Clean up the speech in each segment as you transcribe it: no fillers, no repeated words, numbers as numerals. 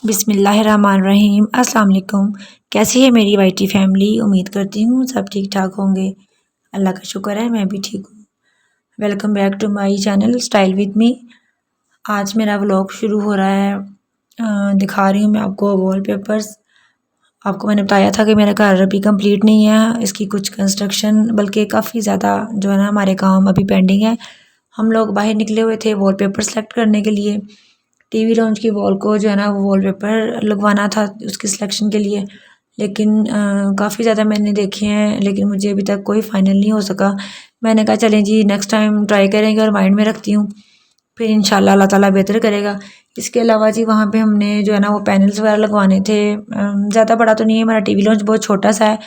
बिस्मिल्लाहिर्रहमानिर्रहीम। अस्सलाम वालेकुम। कैसी है मेरी वाईटी फैमिली? उम्मीद करती हूँ सब ठीक ठाक होंगे। अल्लाह का शुक्र है मैं भी ठीक हूँ। Welcome back to my channel style with me. आज मेरा व्लॉग शुरू हो रहा है। दिखा रही हूँ मैं आपको वॉलपेपर्स। आपको मैंने बताया था कि मेरा घर अभी कंप्लीट नहीं है, इसकी कुछ कंस्ट्रक्शन बल्कि काफ़ी ज़्यादा जो है ना हमारे काम अभी पेंडिंग है। हम लोग बाहर निकले हुए थे वॉलपेपर सेलेक्ट करने के लिए। टीवी लॉन्च की वॉल को जो है ना वो वॉलपेपर लगवाना था उसकी सिलेक्शन के लिए, लेकिन काफ़ी ज़्यादा मैंने देखे हैं लेकिन मुझे अभी तक कोई फ़ाइनल नहीं हो सका। मैंने कहा चलें जी नेक्स्ट टाइम ट्राई करेंगे और माइंड में रखती हूँ, फिर इंशाल्लाह अल्लाह ताला बेहतर करेगा। इसके अलावा जी वहाँ पे हमने जो है ना वो पैनल्स वगैरह लगवाने थे। ज़्यादा बड़ा तो नहीं है हमारा टीवी लॉन्च, बहुत छोटा सा है,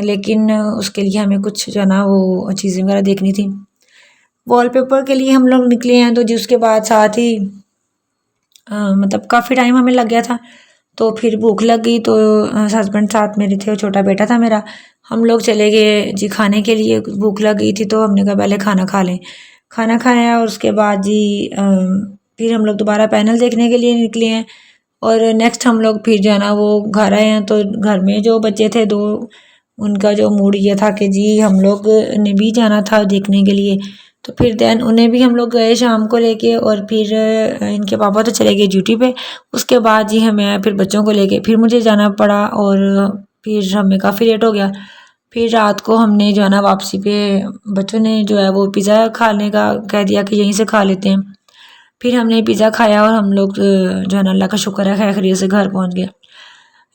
लेकिन उसके लिए हमें कुछ जो है ना वो चीज़ें वगैरह देखनी थी। वॉलपेपर के लिए हम लोग निकले हैं तो जी उसके बाद साथ ही मतलब काफ़ी टाइम हमें लग गया था। तो फिर भूख लग गई तो हस्बैंड साथ मेरे थे और छोटा बेटा था मेरा। हम लोग चले गए जी खाने के लिए। भूख लग गई थी तो हमने कहा पहले खाना खा लें। खाना खाया और उसके बाद जी फिर हम लोग दोबारा पैनल देखने के लिए निकले हैं। और नेक्स्ट हम लोग फिर जो है ना वो घर आए हैं तो घर में जो बच्चे थे दो, उनका जो मूड ये था कि जी हम लोग ने भी जाना था देखने के लिए। तो फिर दैन उन्हें भी हम लोग गए शाम को लेके और फिर इनके पापा तो चले गए ड्यूटी पे। उसके बाद जी हमें फिर बच्चों को लेके फिर मुझे जाना पड़ा और फिर हमें काफ़ी लेट हो गया। फिर रात को हमने जो है ना वापसी पे बच्चों ने जो है वो पिज़्ज़ा खाने का कह दिया कि यहीं से खा लेते हैं। फिर हमने पिज़्ज़ा खाया और हम लोग जो है ना अल्लाह का शुक्र है खैर खैरियत से घर पहुँच गए।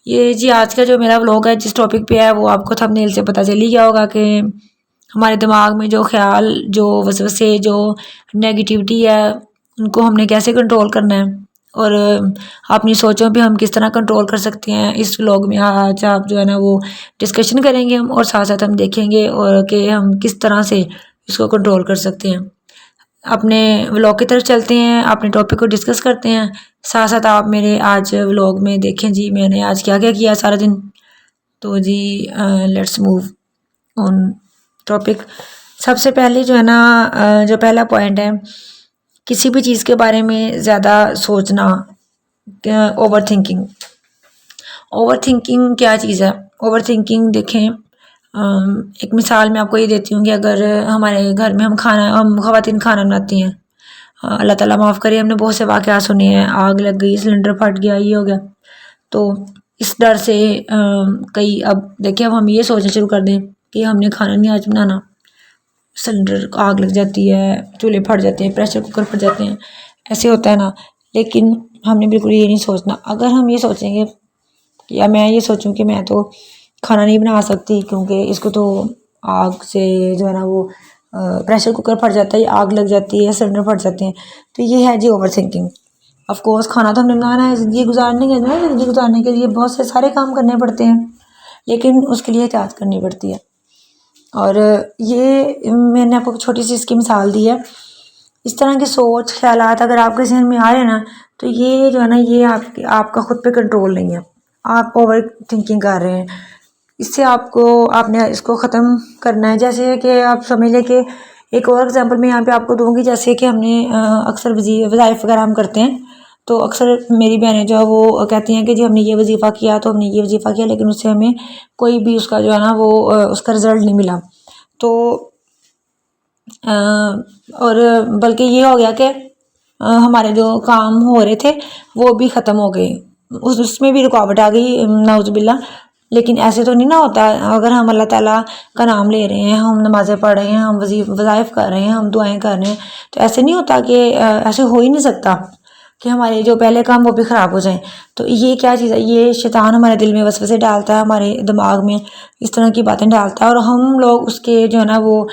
ये जी आज का जो मेरा व्लॉग है जिस टॉपिक पे है वो आपको थंबनेल से पता चल ही गया होगा कि हमारे दिमाग में जो ख्याल, जो वसवसे, जो नेगेटिविटी है उनको हमने कैसे कंट्रोल करना है और अपनी सोचों पे हम किस तरह कंट्रोल कर सकते हैं। इस व्लॉग में आज आप जो है ना वो डिस्कशन करेंगे हम, और साथ साथ हम देखेंगे और कि हम किस तरह से इसको कंट्रोल कर सकते हैं। अपने व्लॉग की तरफ चलते हैं, अपने टॉपिक को डिस्कस करते हैं। साथ साथ आप मेरे आज व्लॉग में देखें जी मैंने आज क्या क्या किया सारा दिन। तो जी लेट्स मूव ऑन टॉपिक। सबसे पहले जो है ना जो पहला पॉइंट है, किसी भी चीज़ के बारे में ज़्यादा सोचना, ओवर थिंकिंग। ओवर थिंकिंग क्या चीज़ है? ओवर थिंकिंग देखें, एक मिसाल मैं आपको ये देती हूँ कि अगर हमारे घर में हम ख़वातीन खाना बनाती हैं, अल्लाह ताला माफ़ करे, हमने बहुत से वाक़यात सुने हैं, आग लग गई, सिलेंडर फट गया, ये हो गया। तो इस डर से कई अब देखिए अब हम ये सोचना शुरू कर दें कि हमने खाना नहीं आज बनाना, सिलेंडर आग लग जाती है, चूल्हे फट जाते हैं, प्रेशर कुकर फट जाते हैं, ऐसे होता है ना। लेकिन हमने बिल्कुल ये नहीं सोचना। अगर हम ये सोचेंगे या मैं ये सोचूं कि मैं तो खाना नहीं बना सकती क्योंकि इसको तो आग से जो है ना वो प्रेशर कुकर फट जाता है, आग लग जाती है, सिलेंडर फट जाते हैं, तो ये है जी ओवर थिंकिंग। ऑफ कोर्स खाना तो हमने बनाना है, ज़िंदगी गुजारने के ना, ज़िंदगी गुजारने के लिए बहुत से सारे काम करने पड़ते हैं, लेकिन उसके लिए एहतियात करनी पड़ती है। और ये मैंने आपको छोटी सी इसकी मिसाल दी है। इस तरह के सोच ख्यालात अगर आपके जहन में आ रहे हैं ना, तो ये जो है ना ये आपका खुद पे कंट्रोल नहीं है, आप ओवर थिंकिंग कर रहे हैं। इससे आपने इसको ख़त्म करना है। जैसे कि आप समझ लें कि एक और एग्जांपल मैं यहाँ पे आपको दूंगी। जैसे कि हमने अक्सर वज़ाइफ वगैरह हम करते हैं, तो अक्सर मेरी बहनें जो है वो कहती हैं कि जी हमने ये वजीफ़ा किया, तो हमने ये वजीफ़ा किया, लेकिन उससे हमें कोई भी उसका जो है ना वो उसका रिज़ल्ट नहीं मिला। तो और बल्कि ये हो गया कि हमारे जो काम हो रहे थे वो भी ख़त्म हो गए, उसमें भी रुकावट आ गई, नाउज़ुबिल्ला। लेकिन ऐसे तो नहीं ना होता। अगर हम अल्लाह ताला का नाम ले रहे हैं, हम नमाज़ें पढ़ रहे हैं, हम वज़ाइफ कर रहे हैं, हम दुआएं कर रहे हैं, तो ऐसे नहीं होता कि ऐसे हो ही नहीं सकता कि हमारे जो पहले काम वो भी ख़राब हो जाएं। तो ये क्या चीज़ है? ये शैतान हमारे दिल में वसवसे डालता है, हमारे दिमाग में इस तरह की बातें डालता है और हम लोग उसके जो है ना वो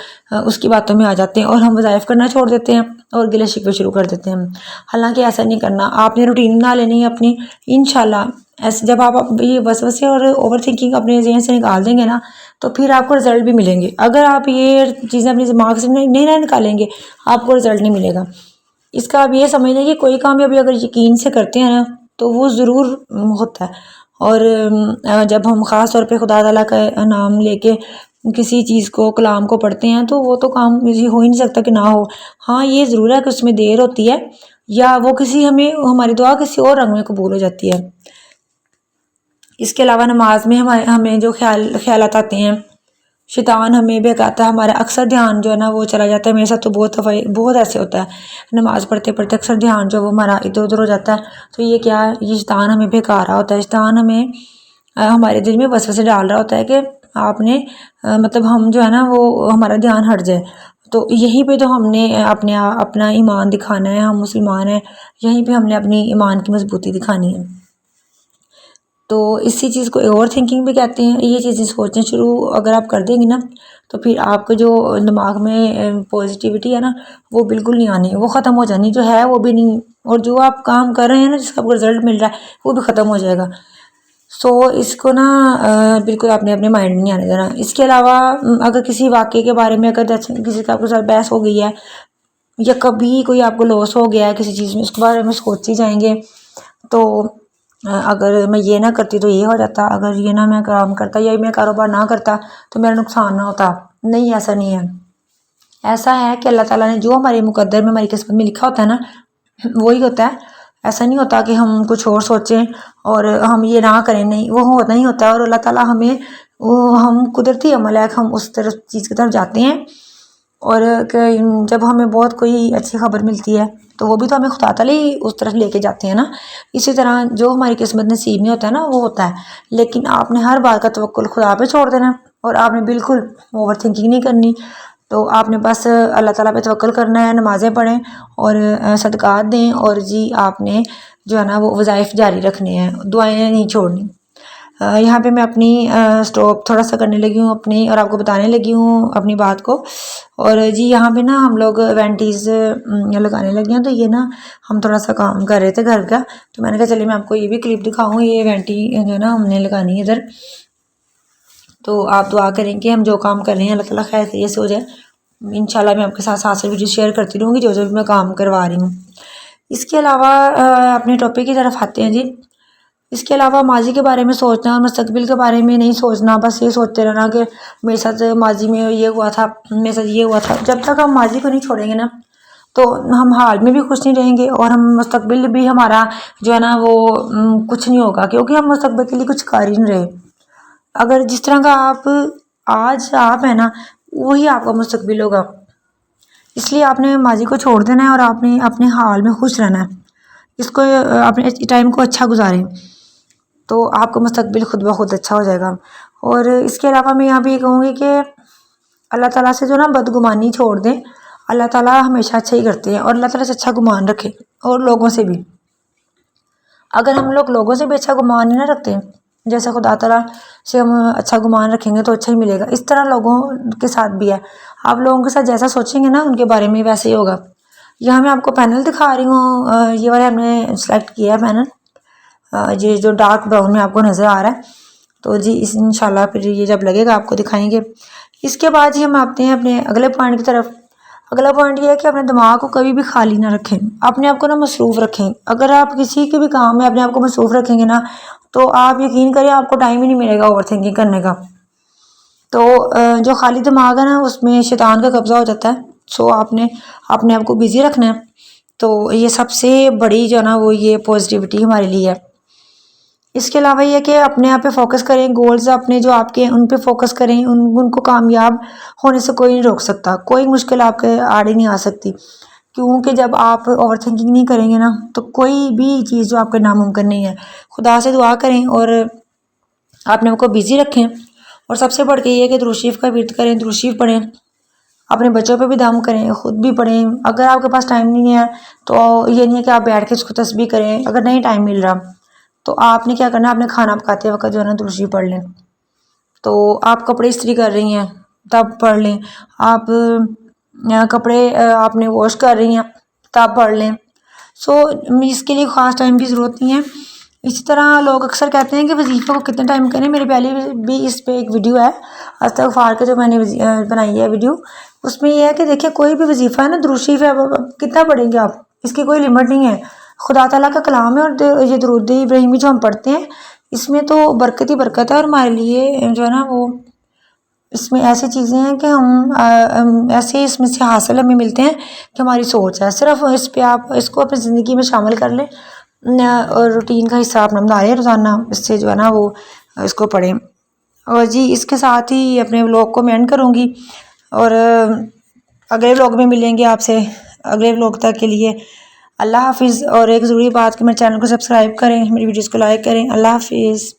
उसकी बातों में आ जाते हैं और हम वज़ाइफ करना छोड़ देते हैं और गिले शिकवे शुरू कर देते हैं। हालांकि ऐसा नहीं करना, आपने रूटीन बना लेनी है अपनी। इंशाल्लाह ऐसे जब आप ये वसवसे और ओवर थिंकिंग अपने जहन से निकाल देंगे ना, तो फिर आपको रिजल्ट भी मिलेंगे। अगर आप ये चीज़ें अपने दिमाग से नहीं ना निकालेंगे, आपको रिजल्ट नहीं मिलेगा। इसका आप ये समझ लें कि कोई काम भी अभी अगर यकीन से करते हैं ना, तो वो ज़रूर होता है। और जब हम ख़ास तौर पे खुदा ताला का नाम लेके किसी चीज़ को, कलाम को पढ़ते हैं, तो वो तो काम हो ही नहीं सकता कि ना हो। हाँ, ये ज़रूर है कि उसमें देर होती है, या वो किसी हमें हमारी दुआ किसी और रंग में कबूल हो जाती है। इसके अलावा नमाज में हमें जो ख्यालात आते हैं, शैतान हमें बहकाता है, हमारा अक्सर ध्यान जो है ना वो चला जाता है। मेरे साथ तो बहुत ऐसे होता है, नमाज़ पढ़ते पढ़ते अक्सर ध्यान जो वो हमारा इधर उधर हो जाता है। तो ये क्या है, ये शैतान हमें बहका रहा होता है। शैतान हमें हमारे दिल में वसवसे डाल रहा होता है कि आपने मतलब हम जो है ना वो हमारा ध्यान हट जाए। तो यहीं पे तो हमने अपना ईमान दिखाना है, हम मुसलमान हैं, यहीं पे हमने अपनी ईमान की मजबूती दिखानी है। तो इसी चीज़ को ओवर थिंकिंग भी कहते हैं। ये चीज़ें सोचना शुरू अगर आप कर देंगे ना, तो फिर आपके जो दिमाग में पॉजिटिविटी है ना वो बिल्कुल नहीं आनी, वो ख़त्म हो जानी, जो है वो भी नहीं, और जो आप काम कर रहे हैं ना जिसका आपको रिजल्ट मिल रहा है वो भी ख़त्म हो जाएगा। सो इसको ना बिल्कुल आपने अपने माइंड में नहीं आने देना। इसके अलावा अगर किसी वाक़े के बारे में अगर किसी का आपके साथ बहस हो गई है, या कभी कोई आपको लॉस हो गया है किसी चीज़ में, उसके बारे में सोच ही जाएंगे तो अगर मैं ये ना करती तो ये हो जाता, अगर ये ना मैं काम करता या मैं कारोबार ना करता तो मेरा नुकसान ना होता। नहीं, ऐसा नहीं है। ऐसा है कि अल्लाह ताला ने जो हमारे मुकद्दर में हमारी किस्मत में लिखा होता है ना वही होता है। ऐसा नहीं होता कि हम कुछ और सोचें और हम ये ना करें, नहीं, वो होता नहीं होता है। और अल्लाह ताला हमें वो हम कुदरती अमल है, हम उस तरफ चीज़ की तरफ जाते हैं। और जब हमें बहुत कोई अच्छी खबर मिलती है तो वो भी तो हमें खुदा ताला ही उस तरफ लेके जाते हैं ना। इसी तरह जो हमारी किस्मत नसीब में होता है ना वो होता है, लेकिन आपने हर बात का तवक्कुल खुदा पे छोड़ देना और आपने बिल्कुल ओवर थिंकिंग नहीं करनी। तो आपने बस अल्लाह ताला पे तवक्कुल करना है, नमाज़ें पढ़ें और सदक़ात दें, और जी आपने जो है ना वो वज़ाइफ जारी रखने हैं, दुआएं नहीं छोड़नी। यहाँ पे मैं अपनी स्टॉप थोड़ा सा करने लगी हूँ अपनी, और आपको बताने लगी हूँ अपनी बात को। और जी यहाँ पे ना हम लोग वेंटीज़ लगाने लगे हैं, तो ये ना हम थोड़ा सा काम कर रहे थे घर का, तो मैंने कहा चलिए मैं आपको ये भी क्लिप दिखाऊँ। ये वेंटी जो है ना हमने लगानी है इधर। तो आप दुआ करें कि हम जो काम कर रहे हैं अल्लाह ताला खैर सही से हो जाए। इंशाल्लाह मैं आपके साथ साथ से वीडियो शेयर करती रहूँगी जो जो भी मैं काम करवा रही हूँ। इसके अलावा अपने टॉपिक की तरफ आते हैं जी। इसके अलावा माजी के बारे में सोचना और मुस्तकबिल के बारे में नहीं सोचना, बस ये सोचते रहना कि मेरे साथ माजी में ये हुआ था, मेरे साथ ये हुआ था। जब तक हम माजी को नहीं छोड़ेंगे ना तो हम हाल में भी खुश नहीं रहेंगे, और हम मुस्तकबिल भी हमारा जो है ना वो कुछ नहीं होगा, क्योंकि हम मुस्तकबिल के लिए कुछ कर ही नहीं रहे। अगर जिस तरह का आज आप है ना वही आपका मुस्तकबिल होगा। इसलिए आपने माजी को छोड़ देना है और आपने अपने हाल में खुश रहना है। इसको अपने टाइम को अच्छा गुजारें तो आपका मुस्तकबिल खुद ब खुद अच्छा हो जाएगा। और इसके अलावा मैं यहाँ पे ये कहूँगी कि अल्लाह ताला से जो ना बदगुमानी छोड़ दें। अल्लाह ताला हमेशा अच्छा ही करते हैं, और अल्लाह ताला से अच्छा गुमान रखें, और लोगों से भी। अगर हम लोग लोगों से भी अच्छा गुमान नहीं ना रखते, जैसे खुदा ताला से हम अच्छा गुमान रखेंगे तो अच्छा ही मिलेगा, इस तरह लोगों के साथ भी है। आप लोगों के साथ जैसा सोचेंगे ना उनके बारे में वैसे ही होगा। यहाँ मैं आपको पैनल दिखा रही हूँ, ये वाला हमने सेलेक्ट किया है पैनल, ये जो डार्क ब्राउन में आपको नज़र आ रहा है। तो जी इस इंशाल्लाह फिर ये जब लगेगा आपको दिखाएंगे। इसके बाद ही हम आते हैं अपने अगले पॉइंट की तरफ। अगला पॉइंट ये है कि अपने दिमाग को कभी भी खाली ना रखें, अपने आप को ना मसरूफ़ रखें। अगर आप किसी के भी काम में अपने आप को मसरूफ़ रखेंगे ना तो आप यकीन करिए आपको टाइम ही नहीं मिलेगा ओवर थिंकिंग करने का। तो जो खाली दिमाग है ना उसमें शैतान का कब्ज़ा हो जाता है। सो आपने अपने आप को बिज़ी रखना है। तो ये सबसे बड़ी जो है ना वो ये पॉजिटिविटी हमारे लिए है। इसके अलावा ये कि अपने आप पे फोकस करें, गोल्स अपने जो आपके हैं उन पे फोकस करें, उनको कामयाब होने से कोई नहीं रोक सकता, कोई मुश्किल आपके आड़े नहीं आ सकती। क्योंकि जब आप ओवर थिंकिंग नहीं करेंगे ना तो कोई भी चीज़ जो आपके नामुमकिन नहीं है। खुदा से दुआ करें और अपने आप को बिज़ी रखें, और सबसे बढ़ के ये है कि दुरूद शरीफ का विर्द करें, दुरूद शरीफ पढ़ें, अपने बच्चों पे भी दम करें, ख़ुद भी पढ़ें। अगर आपके पास टाइम नहीं है तो ये नहीं है कि आप बैठ के इसको तस्बीह करें। अगर नहीं टाइम मिल रहा तो आपने क्या करना है, आपने खाना पकाते वक्त जो है ना दुरूद शरीफ पढ़ लें। तो आप कपड़े इस्त्री कर रही हैं तब पढ़ लें, आप कपड़े आपने वॉश कर रही हैं तब पढ़ लें। सो इसके लिए ख़ास टाइम की ज़रूरत नहीं है। इसी तरह लोग अक्सर कहते हैं कि वजीफ़े को कितने टाइम करें। मेरी पहले भी इस पे एक वीडियो है इस्तग़फ़ार के, जो मैंने बनाई है वीडियो, उसमें यह है कि देखिए कोई भी वजीफ़ा है ना दुरूद शरीफ है, कितना पढ़ेंगे आप, इसकी कोई लिमिट नहीं है। खुदा ताला का कलाम है, और ये दुरूद इब्राहिमी जो हम पढ़ते हैं इसमें तो बरकत ही बरकत है, और हमारे लिए जो है ना वो इसमें ऐसी चीज़ें हैं कि हम ऐसे इसमें से हासिल हमें मिलते हैं कि हमारी सोच है। सिर्फ इस पे आप इसको अपनी ज़िंदगी में शामिल कर लें और रूटीन का हिस्सा अपना बना लें रोज़ाना। इससे जो है ना वो इसको पढ़ें। और जी इसके साथ ही अपने व्लॉग को मैं एंड करूँगी और अगले व्लॉग में मिलेंगे आपसे। अगले व्लॉग तक के लिए अल्लाह हाफिज़। और एक ज़रूरी बात कि मेरे चैनल को सब्सक्राइब करें, मेरी वीडियोज़ को लाइक करें। अल्लाह हाफिज़।